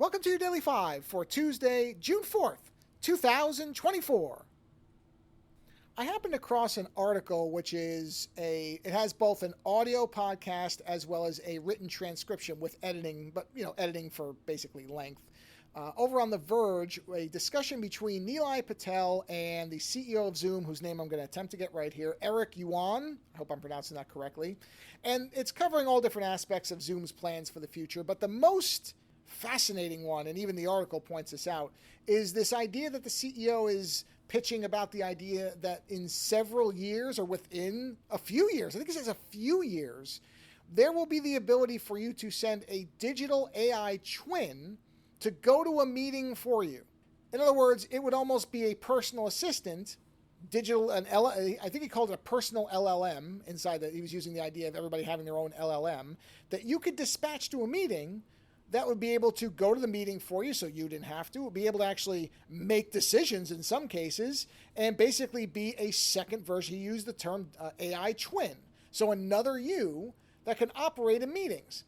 Welcome to your Daily 5 for Tuesday, June 4th, 2024. I happened across an article it has both an audio podcast as well as a written transcription with editing, but editing for basically length. Over on The Verge, a discussion between Nilay Patel and the CEO of Zoom, whose name I'm going to attempt to get right here, Eric Yuan. I hope I'm pronouncing that correctly. And it's covering all different aspects of Zoom's plans for the future, but the most fascinating one, and even the article points this out, is this idea that the CEO is pitching about the idea that in several years or within a few years, I think it says a few years, there will be the ability for you to send a digital AI twin to go to a meeting for you. In other words, it would almost be a personal assistant, I think he called it a personal LLM inside that. He was using the idea of everybody having their own LLM that you could dispatch to a meeting that would be able to go to the meeting for you so you didn't have to, be able to actually make decisions in some cases, and basically be a second version. He used the term AI twin. So another you that can operate in meetings.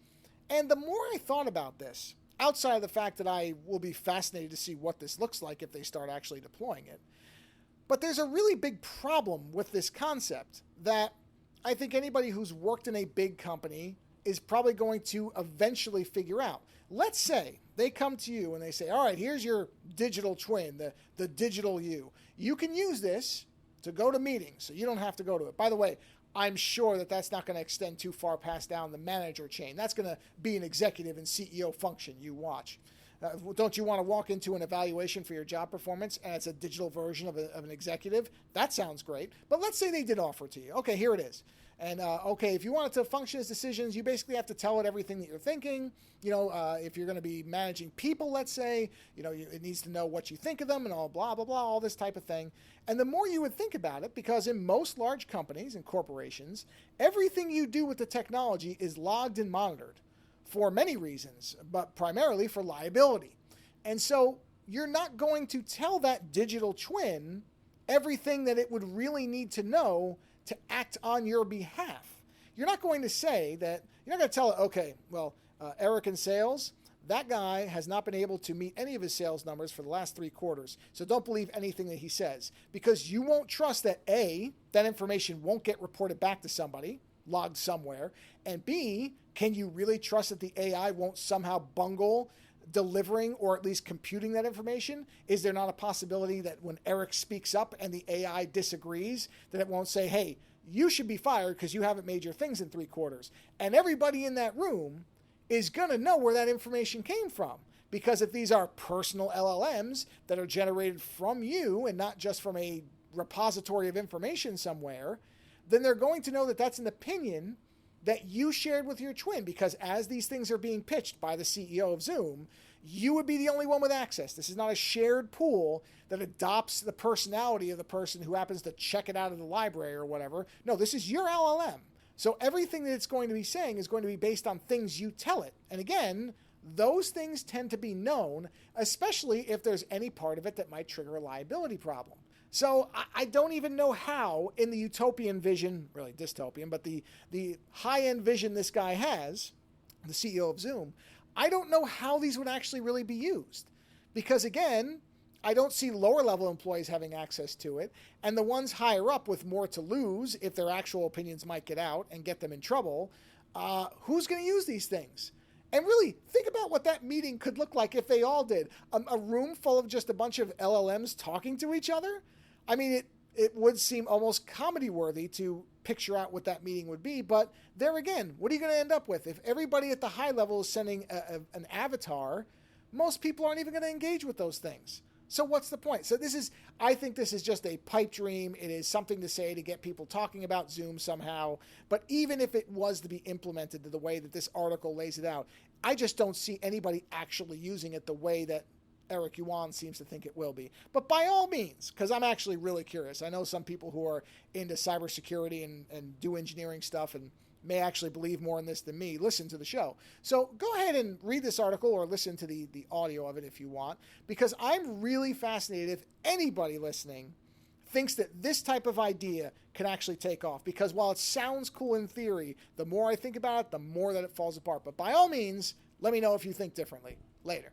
And the more I thought about this, outside of the fact that I will be fascinated to see what this looks like if they start actually deploying it, but there's a really big problem with this concept that I think anybody who's worked in a big company is probably going to eventually figure out. Let's say they come to you and they say, all right, here's your digital twin, the digital you. You can use this to go to meetings, so you don't have to go to it. By the way, I'm sure that that's not going to extend too far past down the manager chain. That's going to be an executive and CEO function. You watch. Don't you want to walk into an evaluation for your job performance and it's a digital version of an executive? That sounds great. But let's say they did offer it to you. Okay, here it is. And if you want it to function as decisions, you basically have to tell it everything that you're thinking. If you're going to be managing people, let's say, it needs to know what you think of them and all blah, blah, blah, all this type of thing. And the more you would think about it, because in most large companies and corporations, everything you do with the technology is logged and monitored for many reasons, but primarily for liability. And so you're not going to tell that digital twin everything that it would really need to know to act on your behalf. You're not going to say that, you're not going to tell it, okay, Eric in sales, that guy has not been able to meet any of his sales numbers for the last 3 quarters. So don't believe anything that he says, because you won't trust that A, that information won't get reported back to somebody, logged somewhere, and B, can you really trust that the AI won't somehow bungle delivering or at least computing that information? Is there not a possibility that when Eric speaks up and the AI disagrees, that it won't say, hey, you should be fired because you haven't made your things in 3 quarters? And everybody in that room is going to know where that information came from. Because if these are personal LLMs that are generated from you and not just from a repository of information somewhere, then they're going to know that that's an opinion that you shared with your twin, because as these things are being pitched by the CEO of Zoom, you would be the only one with access. This is not a shared pool that adopts the personality of the person who happens to check it out of the library or whatever. No, this is your LLM. So everything that it's going to be saying is going to be based on things you tell it. And again, those things tend to be known, especially if there's any part of it that might trigger a liability problem. So I don't even know how, in the utopian vision, really dystopian, but the high-end vision this guy has, the CEO of Zoom, I don't know how these would actually really be used. Because again, I don't see lower-level employees having access to it, and the ones higher up with more to lose, if their actual opinions might get out and get them in trouble, who's going to use these things? And really, think about what that meeting could look like if they all did. A room full of just a bunch of LLMs talking to each other? I mean, it would seem almost comedy-worthy to picture out what that meeting would be, but there again, what are you going to end up with? If everybody at the high level is sending an avatar, most people aren't even going to engage with those things. So what's the point? So I think this is just a pipe dream. It is something to say to get people talking about Zoom somehow, but even if it was to be implemented the way that this article lays it out, I just don't see anybody actually using it the way that Eric Yuan seems to think it will be. But by all means, because I'm actually really curious. I know some people who are into cybersecurity and do engineering stuff and may actually believe more in this than me, listen to the show. So go ahead and read this article or listen to the audio of it if you want, because I'm really fascinated if anybody listening thinks that this type of idea can actually take off. Because while it sounds cool in theory, the more I think about it, the more that it falls apart. But by all means, let me know if you think differently. Later.